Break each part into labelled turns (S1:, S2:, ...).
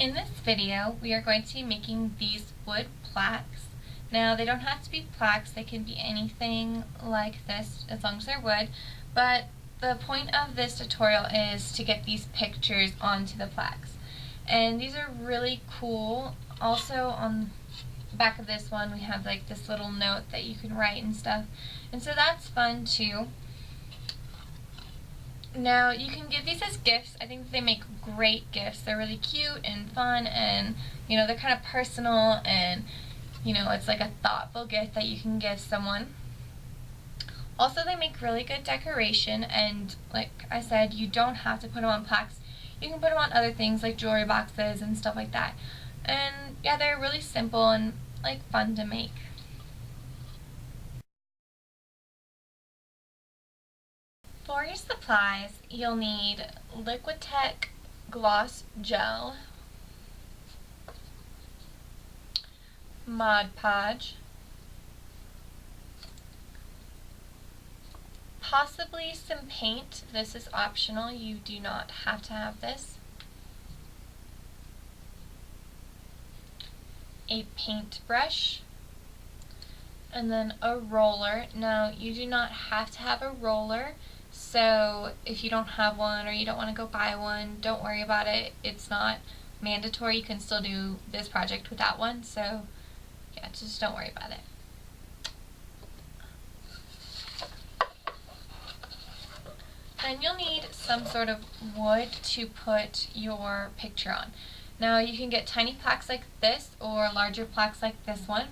S1: In this video, we are going to be making these wood plaques. Now, they don't have to be plaques, they can be anything like this as long as they're wood, but the point of this tutorial is to get these pictures onto the plaques. And these are really cool. Also, on the back of this one, we have like this little note that you can write and stuff. And so that's fun too. Now, you can give these as gifts. I think they make great gifts. They're really cute and fun, and you know, they're kind of personal, and you know, it's like a thoughtful gift that you can give someone. Also, they make really good decoration, and like I said, you don't have to put them on plaques. You can put them on other things like jewelry boxes and stuff like that. And yeah, they're really simple and like fun to make. For your supplies, you'll need Liquitex Gloss Gel, Mod Podge, possibly some paint. This is optional, you do not have to have this. A paintbrush, and then a roller. Now, you do not have to have a roller, so if you don't have one or you don't want to go buy one, don't worry about it. It's not mandatory. You can still do this project without one, so yeah, just don't worry about it. Then you'll need some sort of wood to put your picture on. Now, you can get tiny plaques like this or larger plaques like this one,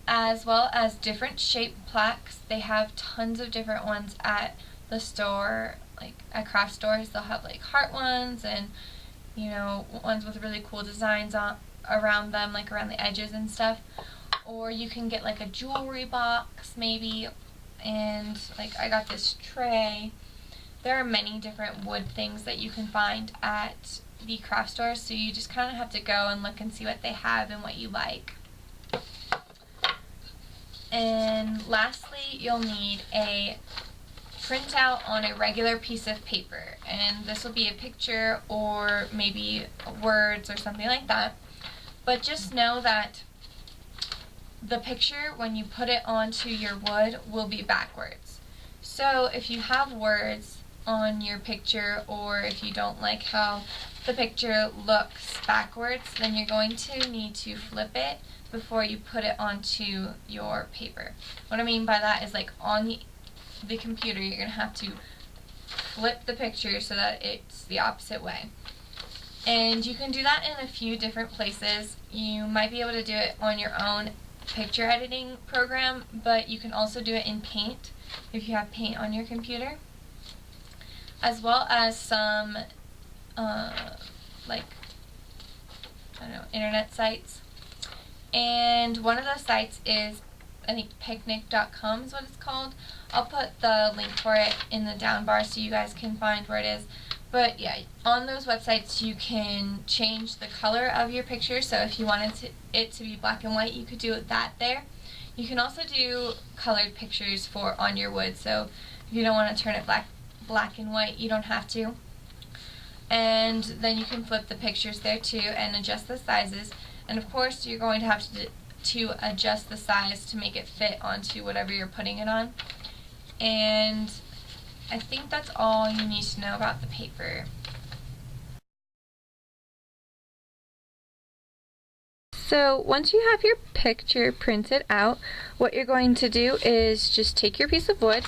S1: as well as different shaped plaques. They have tons of different ones at the store, like at craft stores. They'll have like heart ones and, you know, ones with really cool designs around them, like around the edges and stuff. Or you can get like a jewelry box maybe, and like I got this tray. There are many different wood things that you can find at the craft store, so you just kind of have to go and look and see what they have and what you like. And lastly, you'll need a printout on a regular piece of paper, and this will be a picture or maybe words or something like that. But just know that the picture, when you put it onto your wood, will be backwards. So if you have words on your picture, or if you don't like how the picture looks backwards, then you're going to need to flip it before you put it onto your paper. What I mean by that is, like, on the computer, you're going to have to flip the picture so that it's the opposite way. And you can do that in a few different places. You might be able to do it on your own picture editing program, but you can also do it in Paint if you have Paint on your computer, as well as some like, I don't know, internet sites. And one of those sites is, I think, picnic.com is what it's called. I'll put the link for it in the down bar so you guys can find where it is. But yeah, on those websites you can change the color of your picture, so if you wanted it to be black and white, you could do that there. You can also do colored pictures for on your wood, so if you don't want to turn it black and white, you don't have to. And then you can flip the pictures there too and adjust the sizes. And of course, you're going to have to adjust the size to make it fit onto whatever you're putting it on. And I think that's all you need to know about the paper. So once you have your picture printed out, what you're going to do is just take your piece of wood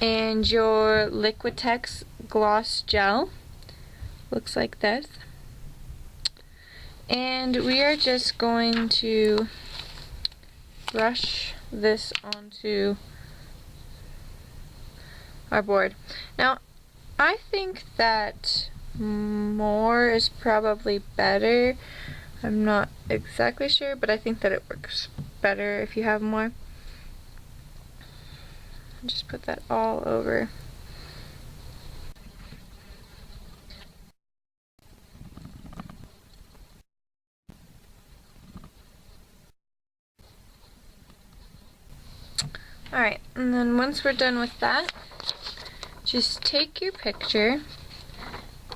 S1: and your Liquitex Gloss Gel. Looks like this. And we are just going to brush this onto our board. Now, I think that more is probably better. I'm not exactly sure, but I think that it works better if you have more. Just put that all over. Alright, and then once we're done with that, just take your picture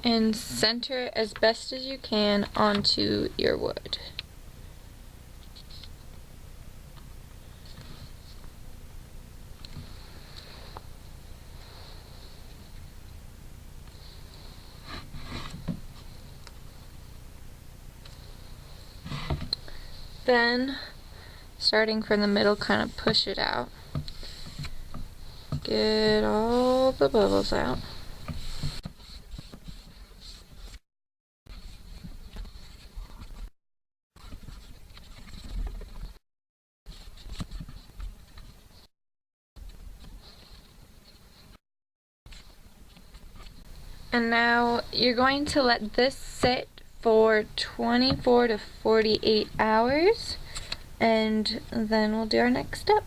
S1: and center it as best as you can onto your wood. Then, starting from the middle, kind of push it out. Get all the bubbles out. And now you're going to let this sit for 24 to 48 hours, and then we'll do our next step.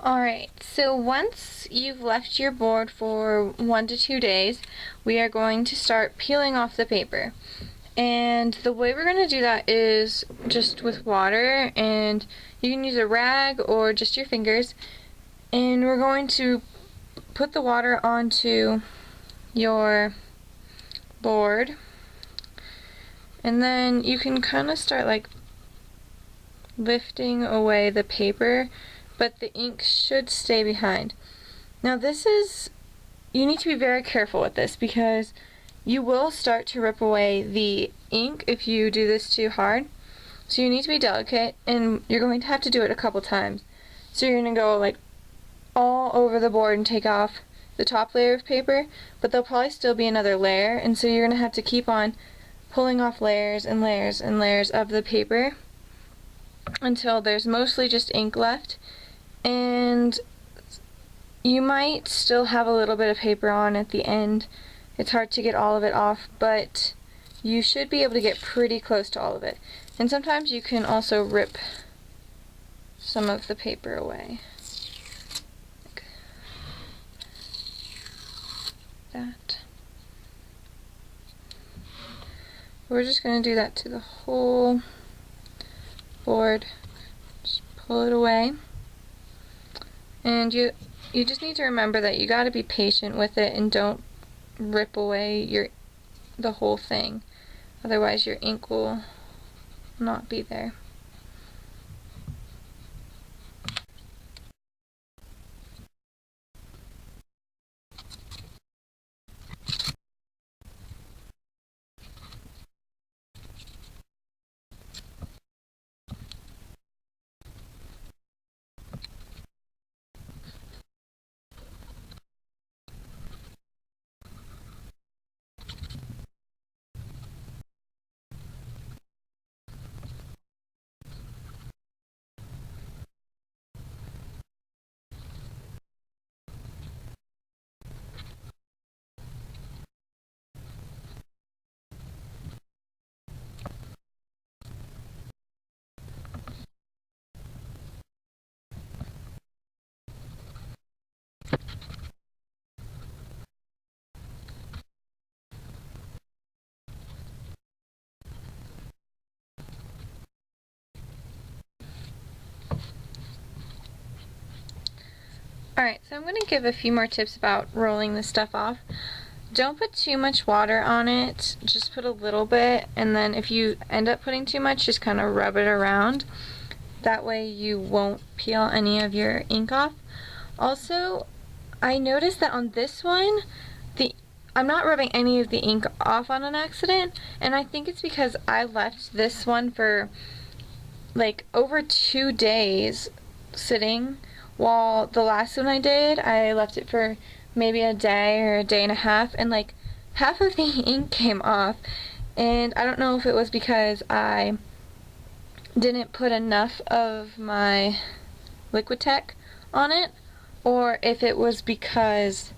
S1: Alright, so once you've left your board for 1 to 2 days, we are going to start peeling off the paper. And the way we're going to do that is just with water, and you can use a rag or just your fingers. And we're going to put the water onto your board, and then you can kind of start like lifting away the paper, but the ink should stay behind. Now you need to be very careful with this because you will start to rip away the ink if you do this too hard. So you need to be delicate, and you're going to have to do it a couple times. So you're going to go like all over the board and take off the top layer of paper, but there'll probably still be another layer, and so you're going to have to keep on pulling off layers and layers and layers of the paper until there's mostly just ink left. And you might still have a little bit of paper on at the end. It's hard to get all of it off, but you should be able to get pretty close to all of it. And sometimes you can also rip some of the paper away. That. We're just going to do that to the whole board. Just pull it away. And you just need to remember that you got to be patient with it and don't rip away the whole thing. Otherwise your ink will not be there. Alright, so I'm going to give a few more tips about rolling this stuff off. Don't put too much water on it, just put a little bit, and then if you end up putting too much, just kind of rub it around. That way you won't peel any of your ink off. Also, I noticed that on this one, I'm not rubbing any of the ink off on an accident, and I think it's because I left this one for like over 2 days sitting, while the last one I did, I left it for maybe a day or a day and a half, and like half of the ink came off. And I don't know if it was because I didn't put enough of my Liquitex on it, or if it was because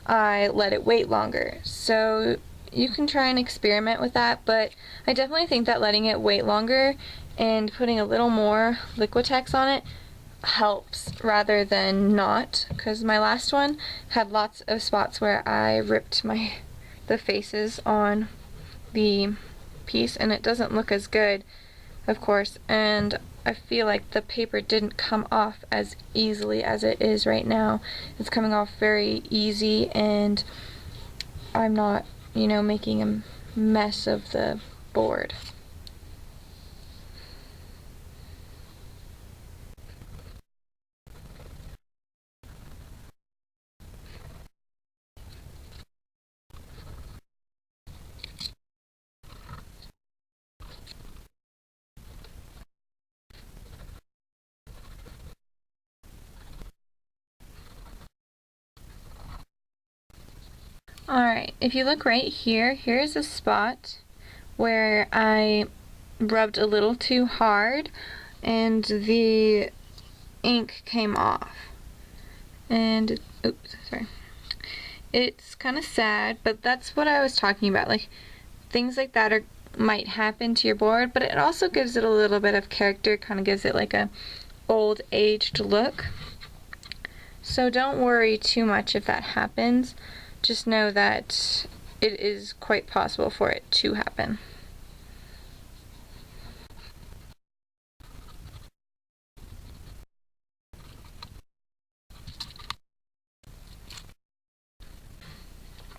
S1: I let it wait longer. So you can try and experiment with that, but I definitely think that letting it wait longer and putting a little more Liquitex on it helps rather than not, because my last one had lots of spots where I ripped the faces on the piece, and it doesn't look as good, of course, and I feel like the paper didn't come off as easily as it is right now. It's coming off very easy, and I'm not, you know, making a mess of the board. Alright, if you look right here, here's a spot where I rubbed a little too hard and the ink came off. And, oops, sorry. It's kind of sad, but that's what I was talking about. Like, things like that might happen to your board, but it also gives it a little bit of character, kind of gives it like a old aged look. So don't worry too much if that happens. Just know that it is quite possible for it to happen.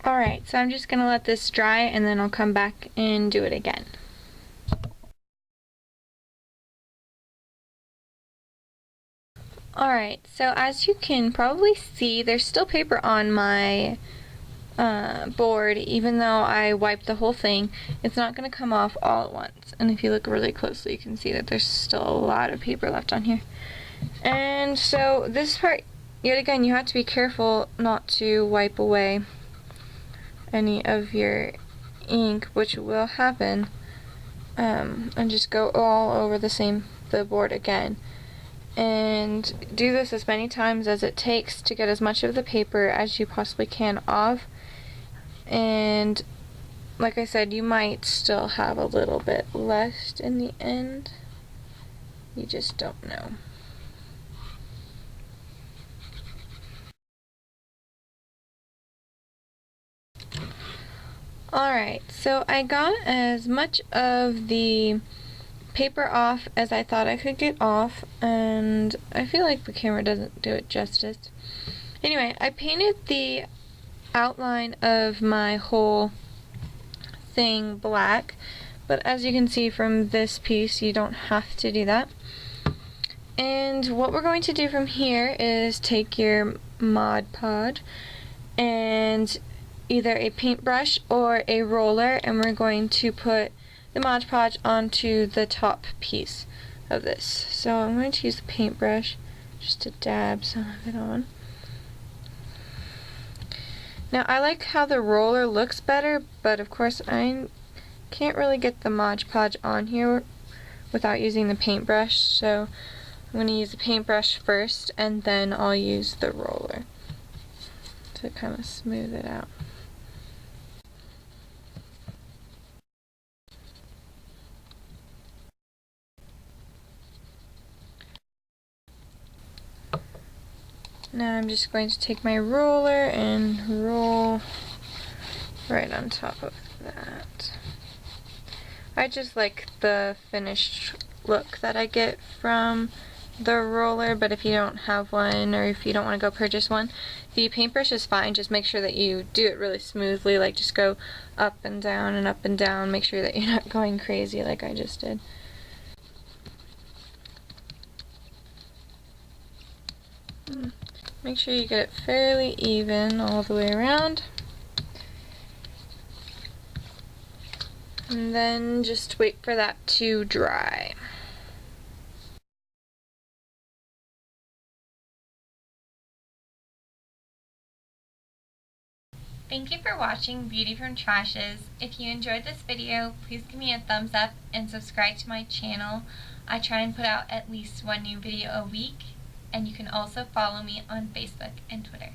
S1: Alright, so I'm just going to let this dry and then I'll come back and do it again. Alright, so as you can probably see, there's still paper on my board, even though I wiped the whole thing. It's not going to come off all at once. And if you look really closely, you can see that there's still a lot of paper left on here. And so this part, yet again, you have to be careful not to wipe away any of your ink, which will happen, and just go all over the board again. And do this as many times as it takes to get as much of the paper as you possibly can off. And like I said, you might still have a little bit left in the end. You just don't know. Alright, so I got as much of the paper off as I thought I could get off, and I feel like the camera doesn't do it justice. Anyway, I painted the outline of my whole thing black, but as you can see from this piece, you don't have to do that. And what we're going to do from here is take your Mod Podge and either a paintbrush or a roller, and we're going to put the Mod Podge onto the top piece of this. So I'm going to use the paintbrush just to dab some of it on. Now I like how the roller looks better, but of course I can't really get the Mod Podge on here without using the paintbrush, so I'm going to use the paintbrush first and then I'll use the roller to kind of smooth it out. Now I'm just going to take my roller and roll right on top of that. I just like the finished look that I get from the roller, but if you don't have one or if you don't want to go purchase one, the paintbrush is fine. Just make sure that you do it really smoothly, like just go up and down and up and down. Make sure that you're not going crazy like I just did. Make sure you get it fairly even all the way around. And then just wait for that to dry. Thank you for watching Beauty from Trashes. If you enjoyed this video, please give me a thumbs up and subscribe to my channel. I try and put out at least one new video a week, and you can also follow me on Facebook and Twitter.